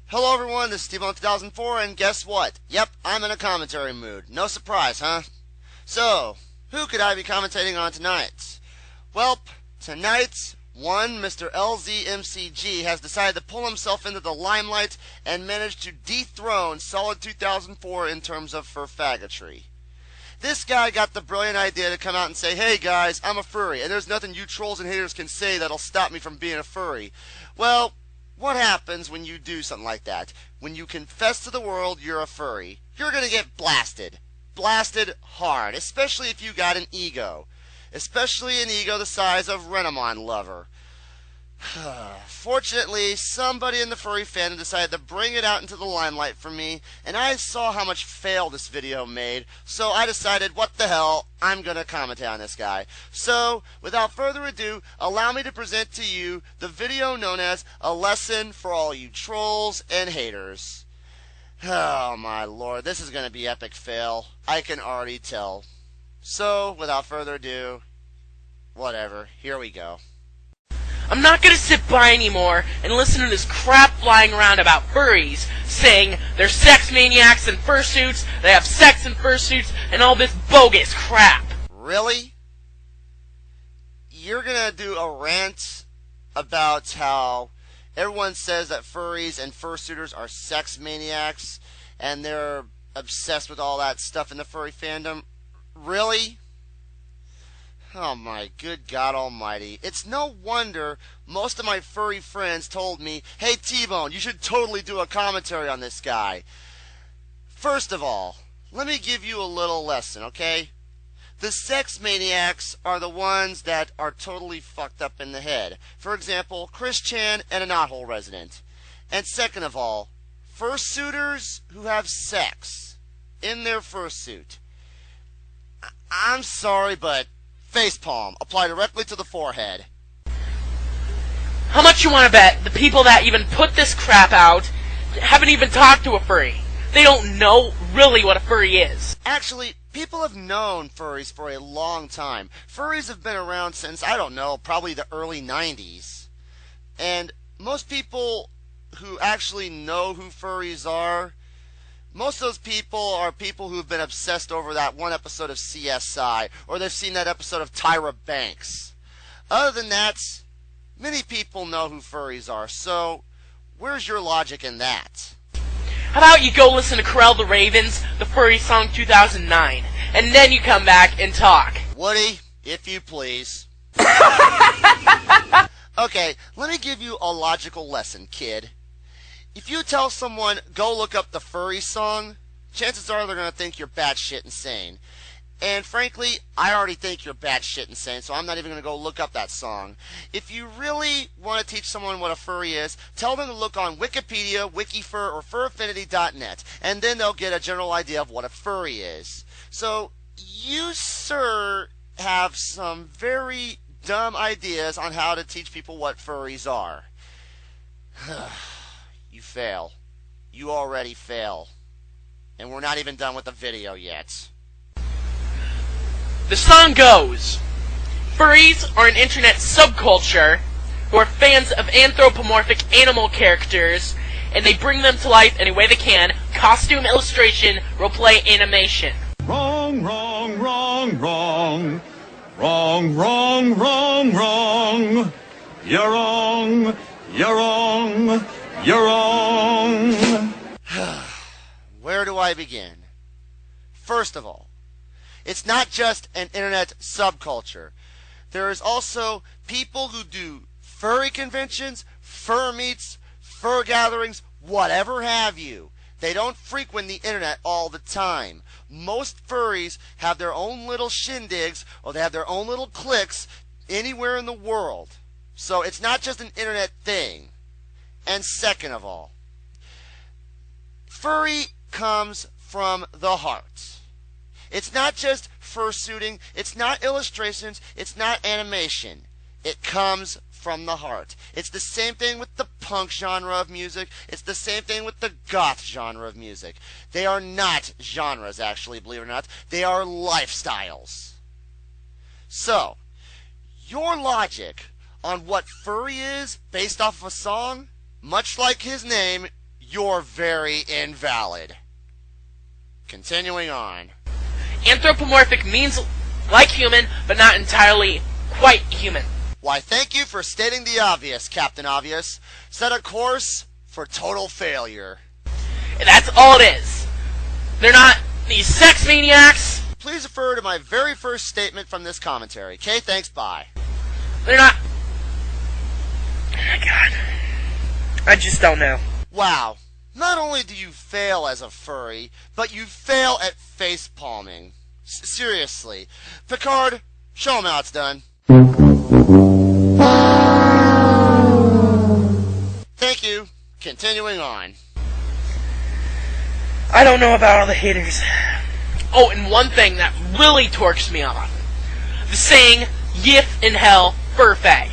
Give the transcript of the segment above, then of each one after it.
Hello everyone, this is TBONE'S 2004, and guess what? Yep, I'm in a commentary mood. No surprise, huh? So, who could I be commentating on tonight? Well, tonight, one Mr. LZMCG has decided to pull himself into the limelight and managed to dethrone Solid 2004 in terms of fur faggotry. This guy got the brilliant idea to come out and say, hey guys, I'm a furry, and there's nothing you trolls and haters can say that'll stop me from being a furry. Well, what happens when you do something like that? When you confess to the world you're a furry, you're going to get blasted. Blasted hard, especially if you got an ego. Especially an ego the size of Renamon Lover. Fortunately, somebody in the furry fandom decided to bring it out into the limelight for me, and I saw how much fail this video made, so I decided, what the hell, I'm gonna commentate on this guy. So, without further ado, allow me to present to you the video known as A Lesson for All You Trolls and Haters. Oh my lord, this is gonna be epic fail. I can already tell. So, without further ado, whatever, here we go. I'm not gonna sit by anymore and listen to this crap flying around about furries, saying they're sex maniacs in fursuits, they have sex in fursuits, and all this bogus crap. Really? You're gonna do a rant about how everyone says that furries and fursuiters are sex maniacs, and they're obsessed with all that stuff in the furry fandom? Really? Oh my good God almighty. It's no wonder most of my furry friends told me, hey T-Bone, you should totally do a commentary on this guy. First of all, let me give you a little lesson, okay? The sex maniacs are the ones that are totally fucked up in the head. For example, Chris Chan and a knothole resident. And second of all, fursuiters who have sex in their fursuit. I'm sorry, but facepalm. Apply directly to the forehead. How much you wanna bet the people that even put this crap out haven't even talked to a furry? They don't know really what a furry is. Actually, people have known furries for a long time. Furries have been around since, I don't know, probably the early 90s. And most people who actually know who furries are, most of those people are people who've been obsessed over that one episode of CSI, or they've seen that episode of Tyra Banks. Other than that, many people know who furries are, so where's your logic in that? How about you go listen to Corel the Ravens, the Furry Song 2009, and then you come back and talk. Woody, if you please. Okay, let me give you a logical lesson, kid. If you tell someone, go look up the furry song, chances are they're going to think you're batshit insane. And frankly, I already think you're batshit insane, so I'm not even going to go look up that song. If you really want to teach someone what a furry is, tell them to look on Wikipedia, Wikifur, or furaffinity.net, and then they'll get a general idea of what a furry is. So, you, sir, have some very dumb ideas on how to teach people what furries are. You fail. You already fail. And we're not even done with the video yet. The song goes, furries are an internet subculture who are fans of anthropomorphic animal characters, and they bring them to life any way they can, costume, illustration, roleplay, animation. Wrong, wrong, wrong, wrong. Wrong, wrong, wrong, wrong. You're wrong, you're wrong. You're wrong. Where do I begin? First of all, it's not just an internet subculture. There is also people who do furry conventions, fur meets, fur gatherings, whatever have you. They don't frequent the internet all the time. Most furries have their own little shindigs, or they have their own little cliques anywhere in the world. So it's not just an internet thing. And second of all, furry comes from the heart. It's not just fursuiting, it's not illustrations, it's not animation. It comes from the heart. It's the same thing with the punk genre of music. It's the same thing with the goth genre of music. They are not genres, actually, believe it or not. They are lifestyles. So, your logic on what furry is based off of a song, much like his name, you're very invalid. Continuing on. Anthropomorphic means like human, but not entirely quite human. Why, thank you for stating the obvious, Captain Obvious. Set a course for total failure. And that's all it is. They're not these sex maniacs. Please refer to my very first statement from this commentary. Okay, thanks, bye. They're not... Oh my god. I just don't know. Wow. Not only do you fail as a furry, but you fail at face palming. Seriously. Picard, show him how it's done. Thank you. Continuing on. I don't know about all the haters. Oh, and one thing that really torques me off. The saying, "Yif in hell, furfag."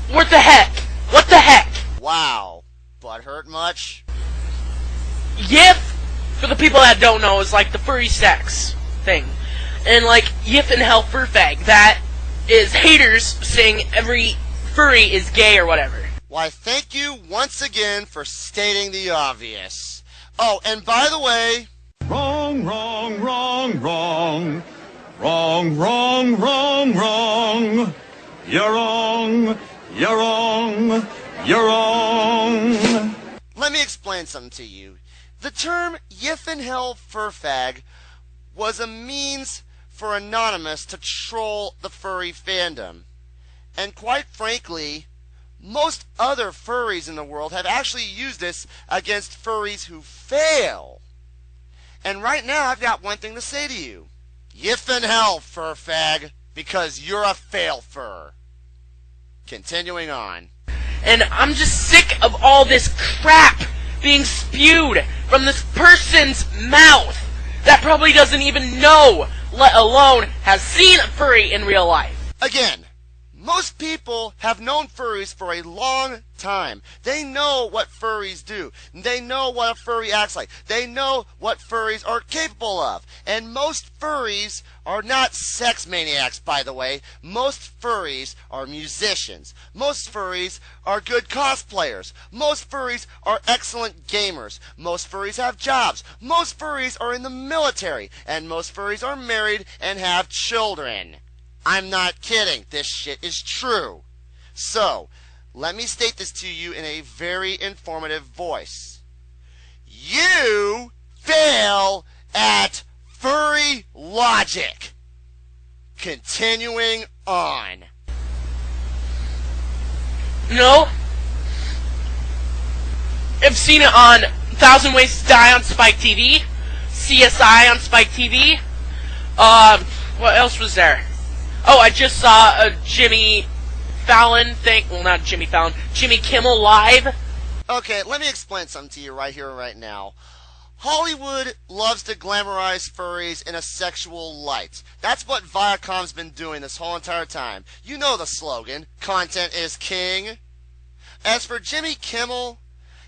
What the heck? What the heck? Wow. Butt hurt much? Yif, for the people that don't know, is like the furry sex thing. And like, "Yif in hell, furfag," that is haters saying every furry is gay or whatever. Why, thank you once again for stating the obvious. Oh, and by the way... Wrong, wrong, wrong, wrong. Wrong, wrong, wrong, wrong. You're wrong, you're wrong, you're wrong. Let me explain something to you. The term Yiffenhell Furfag was a means for Anonymous to troll the furry fandom. And quite frankly, most other furries in the world have actually used this against furries who fail. And right now, I've got one thing to say to you. Yiffenhell, furfag, because you're a fail fur. Continuing on. And I'm just sick of all this crap being spewed from this person's mouth that probably doesn't even know, let alone has seen a furry in real life. Again, most people have known furries for a long time. They know what furries do. They know what a furry acts like. They know what furries are capable of. And most furries are not sex maniacs, by the way. Most furries are musicians. Most furries are good cosplayers. Most furries are excellent gamers. Most furries have jobs. Most furries are in the military. And most furries are married and have children. I'm not kidding. This shit is true. So, let me state this to you in a very informative voice. You fail at furry logic. Continuing on. No. I've seen it on 1,000 Ways to Die on Spike TV, CSI on Spike TV. What else was there? Oh, I just saw a Jimmy Fallon thing. Well, not Jimmy Fallon. Jimmy Kimmel Live. Okay, let me explain something to you right here and right now. Hollywood loves to glamorize furries in a sexual light. That's what Viacom's been doing this whole entire time. You know the slogan, content is king. As for Jimmy Kimmel,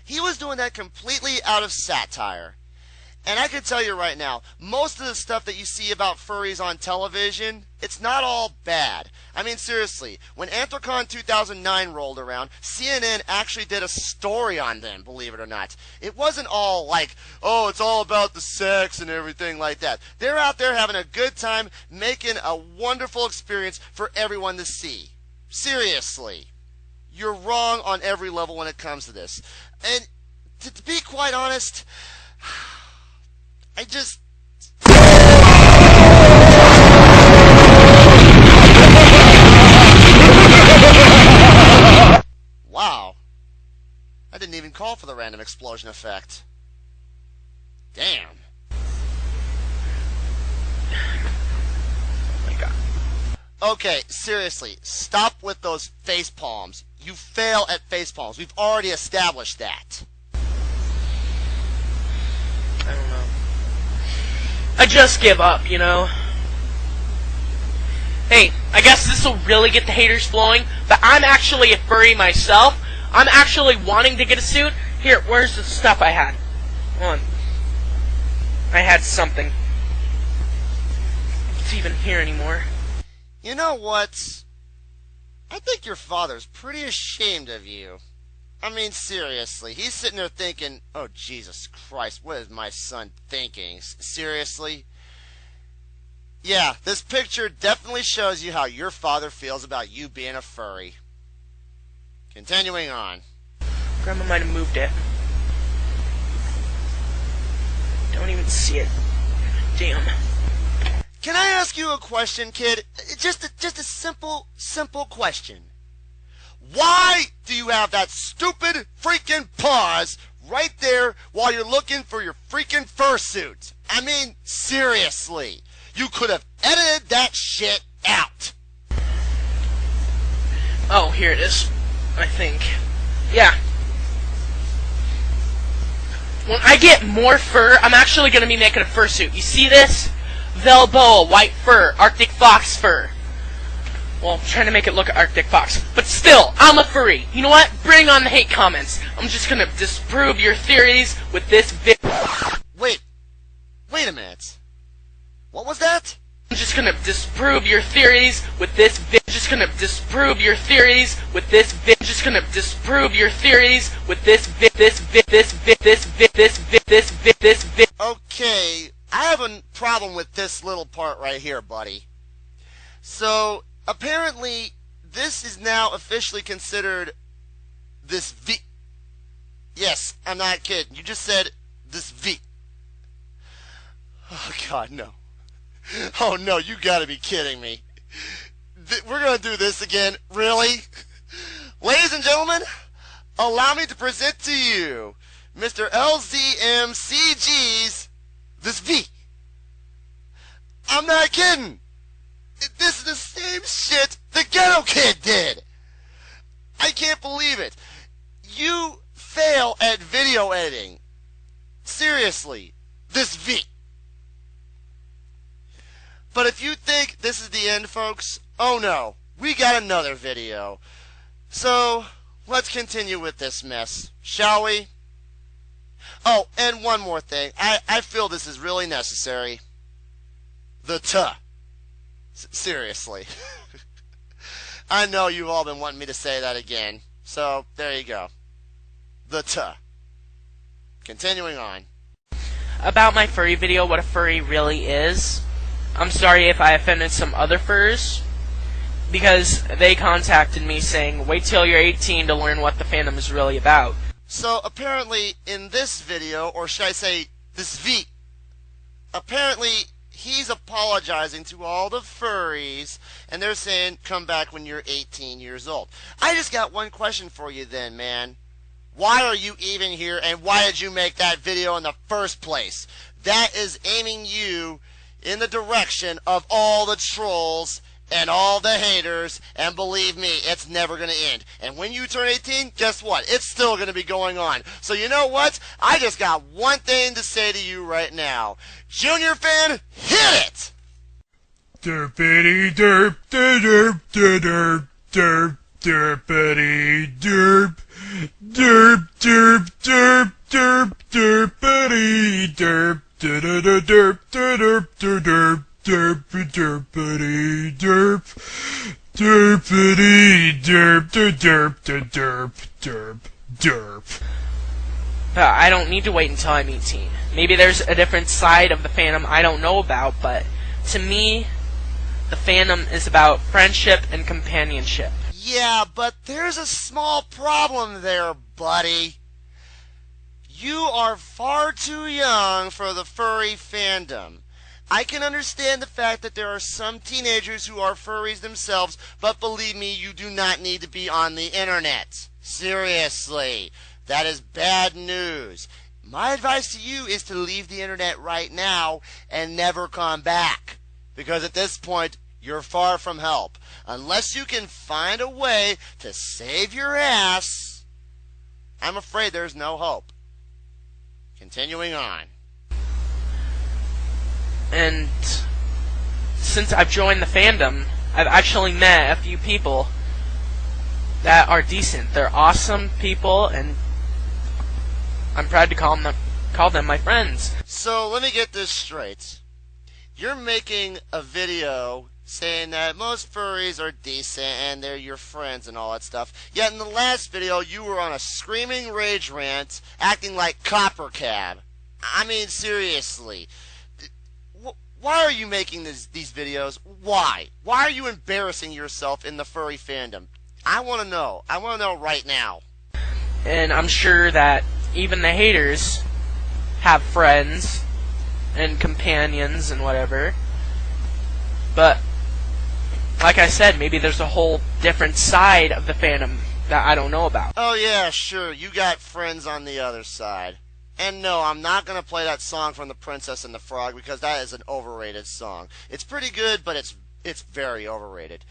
he was doing that completely out of satire. And I can tell you right now, most of the stuff that you see about furries on television, it's not all bad. I mean, seriously, when Anthrocon 2009 rolled around, CNN actually did a story on them, believe it or not. It wasn't all like, oh, it's all about the sex and everything like that. They're out there having a good time, making a wonderful experience for everyone to see. Seriously. You're wrong on every level when it comes to this. And to be quite honest, I just... Wow. I didn't even call for the random explosion effect. Damn. Oh my god. Okay, seriously, stop with those face palms. You fail at face palms. We've already established that. I don't know. I just give up, you know? Hey, I guess this will really get the haters flowing, but I'm actually a furry myself. I'm actually wanting to get a suit. Here, where's the stuff I had? Hold on. I had something. It's even here anymore. You know what? I think your father's pretty ashamed of you. I mean, seriously, he's sitting there thinking, oh, Jesus Christ, what is my son thinking? Seriously? Yeah, this picture definitely shows you how your father feels about you being a furry. Continuing on. Grandma might have moved it. Don't even see it. Damn. Can I ask you a question, kid? Just a simple question. Why do you have that stupid freaking pause right there while you're looking for your freaking fursuit? I mean, seriously. You could have edited that shit out. Oh, here it is. I think. Yeah. When I get more fur, I'm actually going to be making a fursuit. You see this? Velboa, white fur, Arctic fox fur. Well, I'm trying to make it look Arctic fox. But still, I'm a furry. You know what? Bring on the hate comments. I'm just going to disprove your theories with this Wait a minute. What was that? I'm just going to disprove your theories with this Just going to disprove your theories with this Just going to disprove your theories with this Okay, I have a problem with this little part right here, buddy. So, apparently, this is now officially considered this V. Yes, I'm not kidding. You just said this V. Oh, God, no. Oh, no, you gotta be kidding me. We're gonna do this again? Really? Ladies and gentlemen, allow me to present to you Mr. LZMCG's this V. I'm not kidding. This is the same shit the Ghetto Kid did. I can't believe it. You fail at video editing. Seriously, this V. But if you think this is the end, folks, oh no, we got another video. So, let's continue with this mess, shall we? Oh, and one more thing. I feel this is really necessary. The tuh. Seriously. I know you've all been wanting me to say that again. So, there you go. The tuh. Continuing on. About my furry video, what a furry really is. I'm sorry if I offended some other furs, because they contacted me saying, wait till you're 18 to learn what the fandom is really about. So apparently in this video, or should I say this V, apparently he's apologizing to all the furries, and they're saying come back when you're 18 years old. I just got one question for you then, man. Why are you even here, and why did you make that video in the first place? That is aiming you in the direction of all the trolls and all the haters, and believe me, it's never going to end. And when you turn 18, guess what? It's still going to be going on. So you know what? I just got one thing to say to you right now. Junior fan, hit it! Derpity derp derp derp derp derpity derp derp derp derp derp derpity derp derp derp derp derp derp derpity derp derpity derp derp derp derp derp. I don't need to wait until I'm 18. Maybe there's a different side of the fandom I don't know about, but to me, the fandom is about friendship and companionship. Yeah, but there's a small problem there, buddy. You are far too young for the furry fandom. I can understand the fact that there are some teenagers who are furries themselves, but believe me, you do not need to be on the internet. Seriously, that is bad news. My advice to you is to leave the internet right now and never come back. Because at this point, you're far from help. Unless you can find a way to save your ass, I'm afraid there's no hope. Continuing on. And since I've joined the fandom, I've actually met a few people that are decent. They're awesome people, and I'm proud to call them my friends. So let me get this straight. You're making a video saying that most furries are decent and they're your friends and all that stuff. Yet in the last video, you were on a screaming rage rant, acting like Copper Cab. I mean, seriously. Why are you making these videos? Why? Why are you embarrassing yourself in the furry fandom? I want to know. I want to know right now. And I'm sure that even the haters have friends and companions and whatever. But, like I said, maybe there's a whole different side of the fandom that I don't know about. Oh yeah, sure. You got friends on the other side. And no, I'm not going to play that song from The Princess and the Frog because that is an overrated song. It's pretty good, but it's very overrated.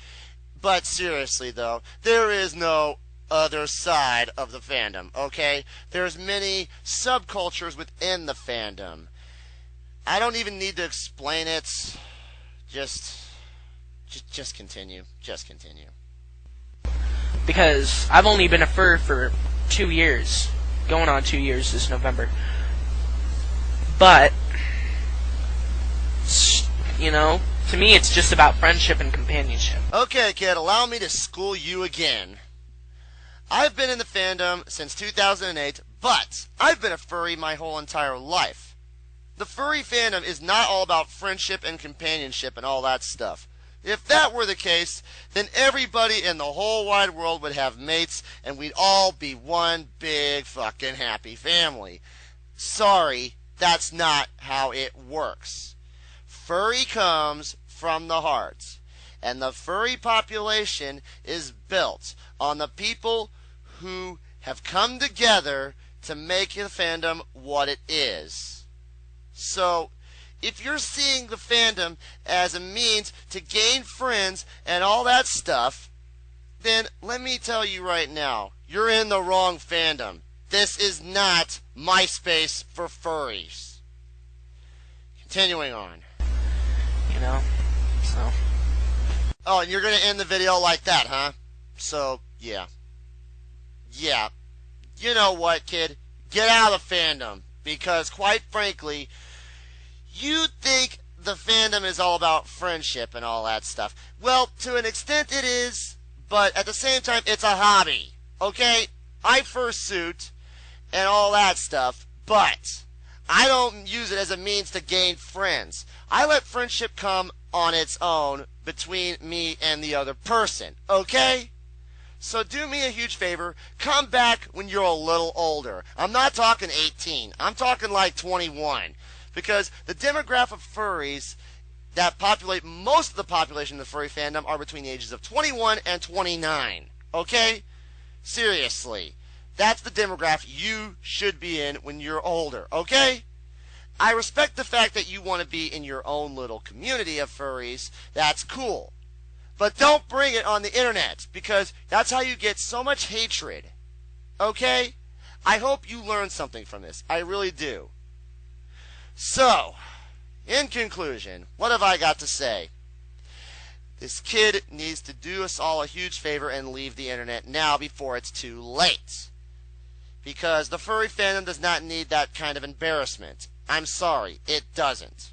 But seriously though, there is no other side of the fandom, okay? There's many subcultures within the fandom. I don't even need to explain it. Just continue. Just continue. Because I've only been a fur for 2 years. Going on 2 years this November. But, you know, to me it's just about friendship and companionship. Okay, kid, allow me to school you again. I've been in the fandom since 2008, but I've been a furry my whole entire life. The furry fandom is not all about friendship and companionship and all that stuff. If that were the case, then everybody in the whole wide world would have mates and we'd all be one big fucking happy family. Sorry, that's not how it works. Furry comes from the heart, and the furry population is built on the people who have come together to make the fandom what it is. So, if you're seeing the fandom as a means to gain friends and all that stuff, then let me tell you right now, you're in the wrong fandom. This is not MySpace for furries. Continuing on. You know, so. Oh, and you're going to end the video like that, huh? So, yeah. Yeah. You know what, kid? Get out of the fandom. Because, quite frankly, you think the fandom is all about friendship and all that stuff. Well, to an extent it is, but at the same time, it's a hobby. Okay? I fursuit and all that stuff, but I don't use it as a means to gain friends. I let friendship come on its own between me and the other person. Okay? So do me a huge favor, come back when you're a little older. I'm not talking 18. I'm talking like 21. Because the demographic of furries that populate most of the population of the furry fandom are between the ages of 21 and 29. Okay? Seriously. That's the demographic you should be in when you're older. Okay? I respect the fact that you want to be in your own little community of furries. That's cool. But don't bring it on the internet, because that's how you get so much hatred. Okay? I hope you learned something from this. I really do. So, in conclusion, what have I got to say? This kid needs to do us all a huge favor and leave the internet now before it's too late. Because the furry fandom does not need that kind of embarrassment. I'm sorry, it doesn't.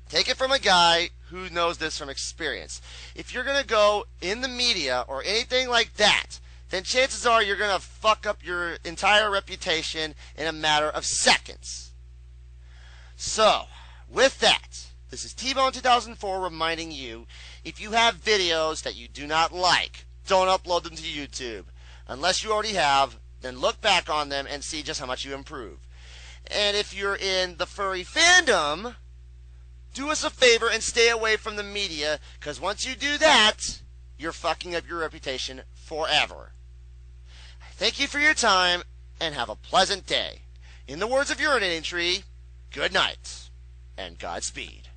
Take it from a guy who knows this from experience. If you're going to go in the media or anything like that, then chances are you're going to fuck up your entire reputation in a matter of seconds. So, with that, this is T-Bone 2004 reminding you, if you have videos that you do not like, don't upload them to YouTube. Unless you already have, then look back on them and see just how much you improve. And if you're in the furry fandom, do us a favor and stay away from the media, because once you do that, you're fucking up your reputation forever. Thank you for your time, and have a pleasant day. In the words of Urinating Tree, good night, and Godspeed.